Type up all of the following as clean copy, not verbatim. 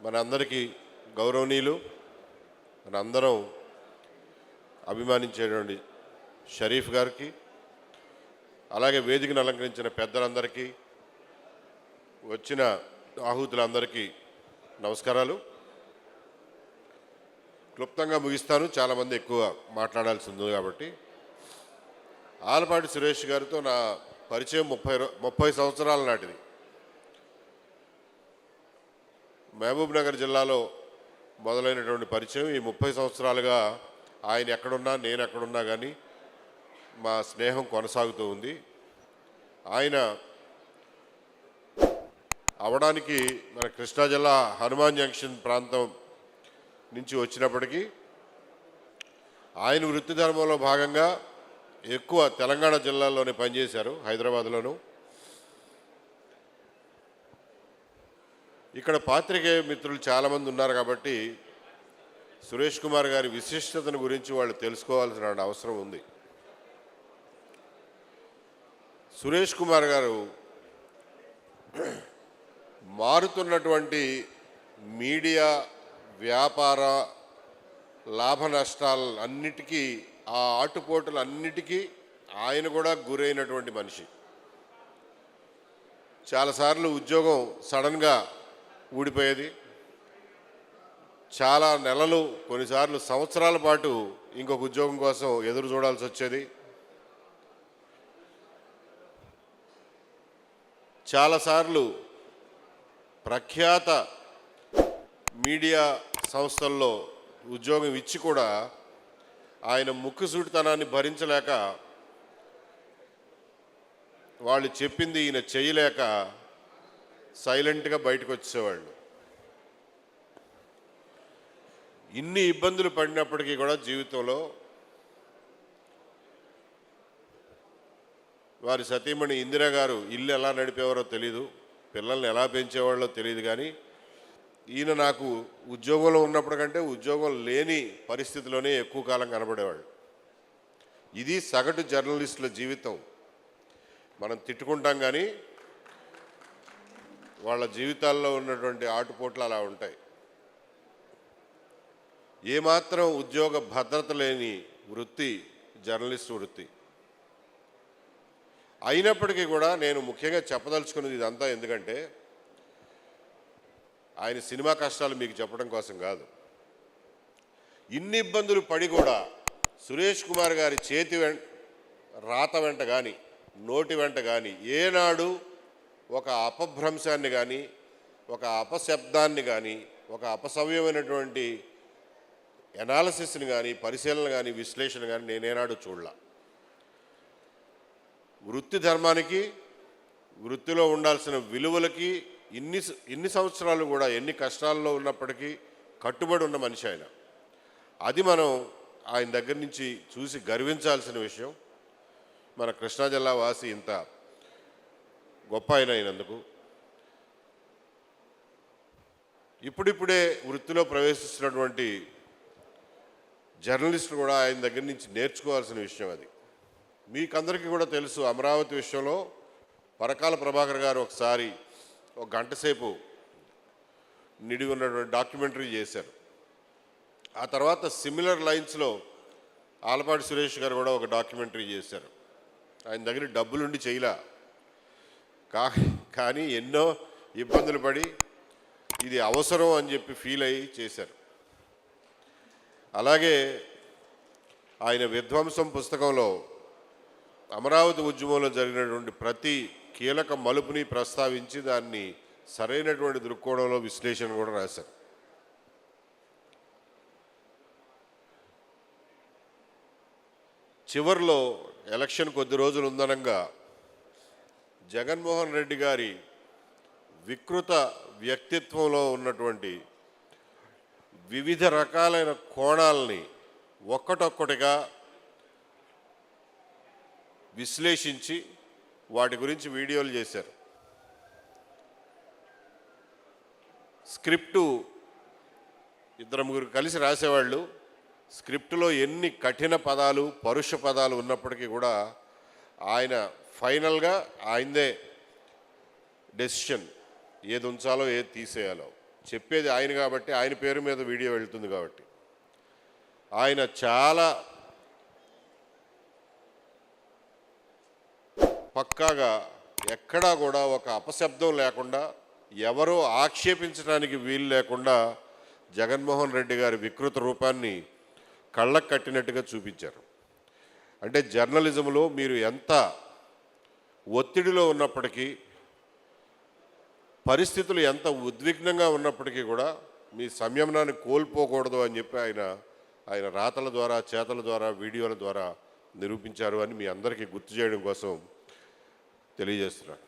మనందరికీ గౌరవనీయులు, మనందరం అభిమానించేటువంటి షరీఫ్ గారికి, అలాగే వేదికను అలంకరించిన పెద్దలందరికీ, వచ్చిన ఆహుతులందరికీ నమస్కారాలు. క్లుప్తంగా ముగిస్తాను, చాలామంది ఎక్కువ మాట్లాడాల్సి ఉంది కాబట్టి. ఆలపాటి సురేష్ గారితో నా పరిచయం 30 సంవత్సరాల నాటిది. మహబూబ్ నగర్ జిల్లాలో మొదలైనటువంటి పరిచయం ఈ 30 సంవత్సరాలుగా ఆయన ఎక్కడున్నా నేను ఎక్కడున్నా కానీ మా స్నేహం కొనసాగుతూ ఉంది. ఆయన అవడానికి మన కృష్ణా జిల్లా హనుమాన్ జంక్షన్ ప్రాంతం నుంచి వచ్చినప్పటికీ ఆయన వృత్తి ధర్మంలో భాగంగా ఎక్కువ తెలంగాణ జిల్లాల్లోనే పనిచేశారు, హైదరాబాద్లోను. ఇక్కడ పాత్రికేయ మిత్రులు చాలామంది ఉన్నారు కాబట్టి సురేష్ కుమార్ గారి విశిష్టతను గురించి వాళ్ళు తెలుసుకోవాల్సిన అవసరం ఉంది. సురేష్ కుమార్ గారు మారుతున్నటువంటి మీడియా వ్యాపార లాభ నష్టాలన్నిటికీ, ఆ ఆటుపోటులన్నిటికీ ఆయన కూడా గురైనటువంటి మనిషి. చాలాసార్లు ఉద్యోగం సడన్గా ఊడిపోయేది, చాలా నెలలు, కొన్నిసార్లు సంవత్సరాల పాటు ఇంకొక ఉద్యోగం కోసం ఎదురు చూడాల్సి వచ్చేది. చాలాసార్లు ప్రఖ్యాత మీడియా సంస్థల్లో ఉద్యోగం ఇచ్చి కూడా ఆయన ముక్కుసూటితనాన్ని భరించలేక, వాళ్ళు చెప్పింది ఈయన చేయలేక సైలెంట్గా బయటకు వచ్చేవాళ్ళు. ఇన్ని ఇబ్బందులు పడినప్పటికీ కూడా జీవితంలో వారి సతీమణి ఇందిరా గారు ఇల్లు ఎలా నడిపేవారో తెలీదు, పిల్లల్ని ఎలా పెంచేవాళ్ళో తెలియదు, కానీ ఈయన నాకు ఉద్యోగంలో ఉన్నప్పటికంటే ఉద్యోగం లేని పరిస్థితిలోనే ఎక్కువ కాలం కనబడేవాళ్ళు. ఇది సగటు జర్నలిస్టుల జీవితం. మనం తిట్టుకుంటాం కానీ వాళ్ళ జీవితాల్లో ఉన్నటువంటి ఆటుపోట్లు అలా ఉంటాయి. ఏమాత్రం ఉద్యోగ భద్రత లేని వృత్తి జర్నలిస్ట్ వృత్తి. అయినప్పటికీ కూడా నేను ముఖ్యంగా చెప్పదలుచుకున్నది ఇదంతా ఎందుకంటే ఆయన సినిమా కష్టాలు మీకు చెప్పడం కోసం కాదు. ఇన్ని ఇబ్బందులు పడి కూడా సురేష్ కుమార్ గారి చేతి రాత వెంట కానీ నోటి వెంట కానీ ఏనాడు ఒక అపభ్రంశాన్ని కానీ, ఒక అపశబ్దాన్ని కానీ, ఒక అపసవ్యమైనటువంటి ఎనాలిసిస్ని కానీ, పరిశీలన కానీ, విశ్లేషణ కానీ నేనేనాడు చూడలా. వృత్తి ధర్మానికి, వృత్తిలో ఉండాల్సిన విలువలకి ఇన్ని సంవత్సరాలు కూడా ఎన్ని కష్టాల్లో ఉన్నప్పటికీ కట్టుబడి ఉన్న మనిషి ఆయన. అది మనం ఆయన దగ్గర నుంచి చూసి గర్వించాల్సిన విషయం. మన కృష్ణా జిల్లా వాసి ఇంత గొప్ప ఆయన అయినందుకు. ఇప్పుడిప్పుడే వృత్తిలో ప్రవేశిస్తున్నటువంటి జర్నలిస్టులు కూడా ఆయన దగ్గర నుంచి నేర్చుకోవాల్సిన విషయం అది. మీకందరికీ కూడా తెలుసు, అమరావతి విషయంలో పరకాల ప్రభాకర్ గారు ఒకసారి ఒక గంట సేపు నిడిగి ఉన్నటువంటి డాక్యుమెంటరీ చేశారు. ఆ తర్వాత సిమిలర్ లైన్స్లో ఆలపాటి సురేష్ గారు కూడా ఒక డాక్యుమెంటరీ చేశారు. ఆయన దగ్గర డబ్బులుండి చేయలా, కానీ ఎన్నో ఇబ్బందులు పడి ఇది అవసరం అని చెప్పి ఫీల్ అయ్యి చేశారు. అలాగే ఆయన విధ్వంసం పుస్తకంలో అమరావతి ఉద్యమంలో జరిగినటువంటి ప్రతి కీలక మలుపుని ప్రస్తావించి దాన్ని సరైనటువంటి దృక్కోణంలో విశ్లేషణ కూడా రాశారు. చివరిలో ఎలక్షన్ కొద్ది రోజులు ఉందనంగా జగన్మోహన్ రెడ్డి గారి వికృత వ్యక్తిత్వంలో ఉన్నటువంటి వివిధ రకాలైన కోణాలని ఒక్కటొక్కటిగా విశ్లేషించి వాటి గురించి వీడియోలు చేశారు. స్క్రిప్టు ఇద్దరు ముగ్గురు కలిసి రాసేవాళ్ళు. స్క్రిప్టులో ఎన్ని కఠిన పదాలు, పరుష పదాలు ఉన్నప్పటికీ కూడా ఆయన ఫైనల్గా ఆయనదే డెసిషన్, ఏది ఉంచాలో ఏది తీసేయాలో చెప్పేది ఆయన కాబట్టి, ఆయన పేరు మీద వీడియో వెళ్తుంది కాబట్టి ఆయన చాలా పక్కాగా ఎక్కడా కూడా ఒక అపశబ్దం లేకుండా, ఎవరో ఆక్షేపించడానికి వీలు లేకుండా జగన్మోహన్ రెడ్డి గారి వికృత రూపాన్ని కళ్ళకు కట్టినట్టుగా చూపించారు. అంటే జర్నలిజంలో మీరు ఎంత ఒత్తిడిలో ఉన్నప్పటికీ, పరిస్థితులు ఎంత ఉద్విగ్నంగా ఉన్నప్పటికీ కూడా మీ సంయమనాన్ని కోల్పోకూడదు అని చెప్పి ఆయన రాతల ద్వారా, చేతల ద్వారా, వీడియోల ద్వారా నిరూపించారు అని మీ అందరికీ గుర్తు చేయడం కోసం తెలియజేస్తున్నాను.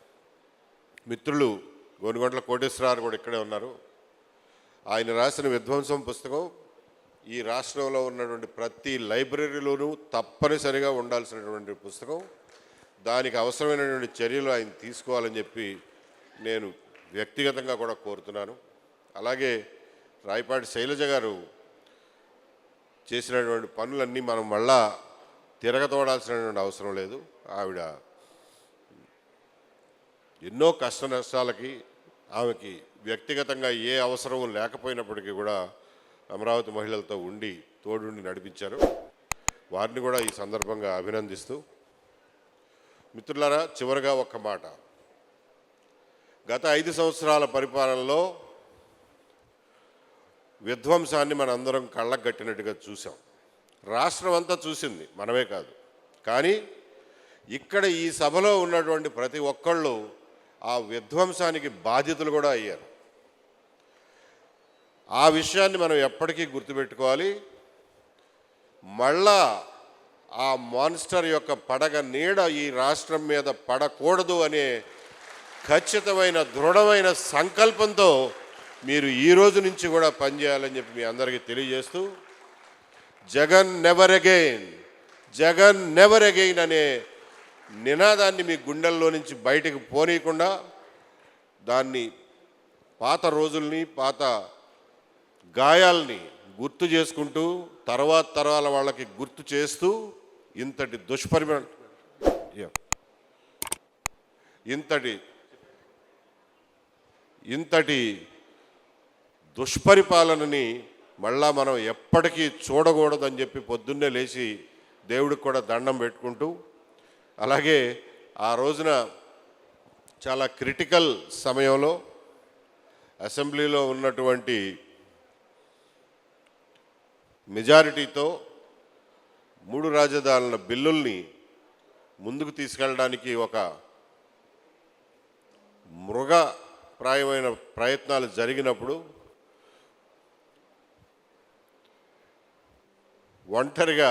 మిత్రులు గోనుగొంట్ల కోటేశ్వరరావు కూడా ఇక్కడే ఉన్నారు. ఆయన రాసిన విధ్వంసం పుస్తకం ఈ రాష్ట్రంలో ఉన్నటువంటి ప్రతి లైబ్రరీలోనూ తప్పనిసరిగా ఉండాల్సినటువంటి పుస్తకం. దానికి అవసరమైనటువంటి చర్యలు ఆయన తీసుకోవాలని చెప్పి నేను వ్యక్తిగతంగా కూడా కోరుతున్నాను. అలాగే రాయపాటి శైలజ గారు చేసినటువంటి పనులన్నీ మనం మళ్ళా తిరగతోడాల్సినటువంటి అవసరం లేదు. ఆవిడ ఎన్నో కష్ట నష్టాలకి, ఆమెకి వ్యక్తిగతంగా ఏ అవసరం లేకపోయినప్పటికీ కూడా అమరావతి మహిళలతో ఉండి తోడుండి నడిపించారు. వారిని కూడా ఈ సందర్భంగా అభినందిస్తూ, మిత్రులారా, చివరిగా ఒక్క మాట. గత 5 సంవత్సరాల పరిపాలనలో విధ్వంసాన్ని మనందరం కళ్ళకు కట్టినట్టుగా చూసాం. రాష్ట్రం అంతా చూసింది, మనమే కాదు. కానీ ఇక్కడ ఈ సభలో ఉన్నటువంటి ప్రతి ఒక్కళ్ళు ఆ విధ్వంసానికి బాధితులు కూడా అయ్యారు. ఆ విషయాన్ని మనం ఎప్పటికీ గుర్తుపెట్టుకోవాలి. మళ్ళా ఆ మాన్స్టర్ యొక్క పడగ నీడ ఈ రాష్ట్రం మీద పడకూడదు అనే ఖచ్చితమైన దృఢమైన సంకల్పంతో మీరు ఈ రోజు నుంచి కూడా పనిచేయాలని చెప్పి మీ అందరికీ తెలియజేస్తూ, Jagan never again, Jagan never again అనే నినాదాన్ని మీ గుండెల్లో నుంచి బయటకు పోనీయకుండా, దాన్ని పాత రోజుల్ని, పాత గాయాల్ని గుర్తు చేసుకుంటూ, తర్వాత తరాల వాళ్ళకి గుర్తు చేస్తూ, ఇంతటి దుష్పరిపాలనని మళ్ళా మనం ఎప్పటికీ చూడకూడదని చెప్పి పొద్దున్నే లేచి దేవుడికి కూడా దండం పెట్టుకుంటూ, అలాగే ఆ రోజున చాలా క్రిటికల్ సమయంలో అసెంబ్లీలో ఉన్నటువంటి మెజారిటీతో 3 రాజధానుల బిల్లుల్ని ముందుకు తీసుకెళ్ళడానికి ఒక మృగప్రాయమైన ప్రయత్నాలు జరిగినప్పుడు ఒంటరిగా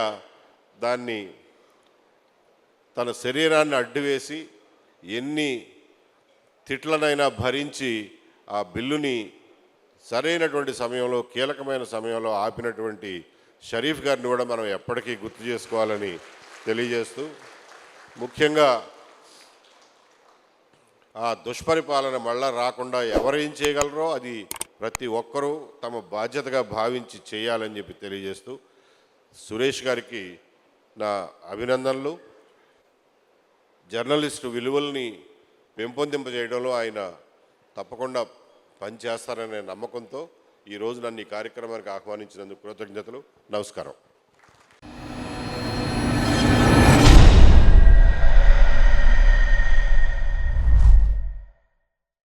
దాన్ని తన శరీరాన్ని అడ్డువేసి ఎన్ని తిట్లనైనా భరించి ఆ బిల్లుని సరైనటువంటి సమయంలో, కీలకమైన సమయంలో ఆపినటువంటి షరీఫ్ గారిని కూడా మనం ఎప్పటికీ గుర్తు చేసుకోవాలని తెలియజేస్తూ, ముఖ్యంగా ఆ దుష్పరిపాలన మళ్ళా రాకుండా ఎవరేం చేయగలరో అది ప్రతి ఒక్కరూ తమ బాధ్యతగా భావించి చేయాలని చెప్పి తెలియజేస్తూ, సురేష్ గారికి నా అభినందనలు. జర్నలిస్టు విలువల్ని పెంపొందింపజేయడంలో ఆయన తప్పకుండా పనిచేస్తారనే నమ్మకంతో ఈరోజు నన్ను ఈ కార్యక్రమానికి ఆహ్వానించినందుకు కృతజ్ఞతలు. నమస్కారం.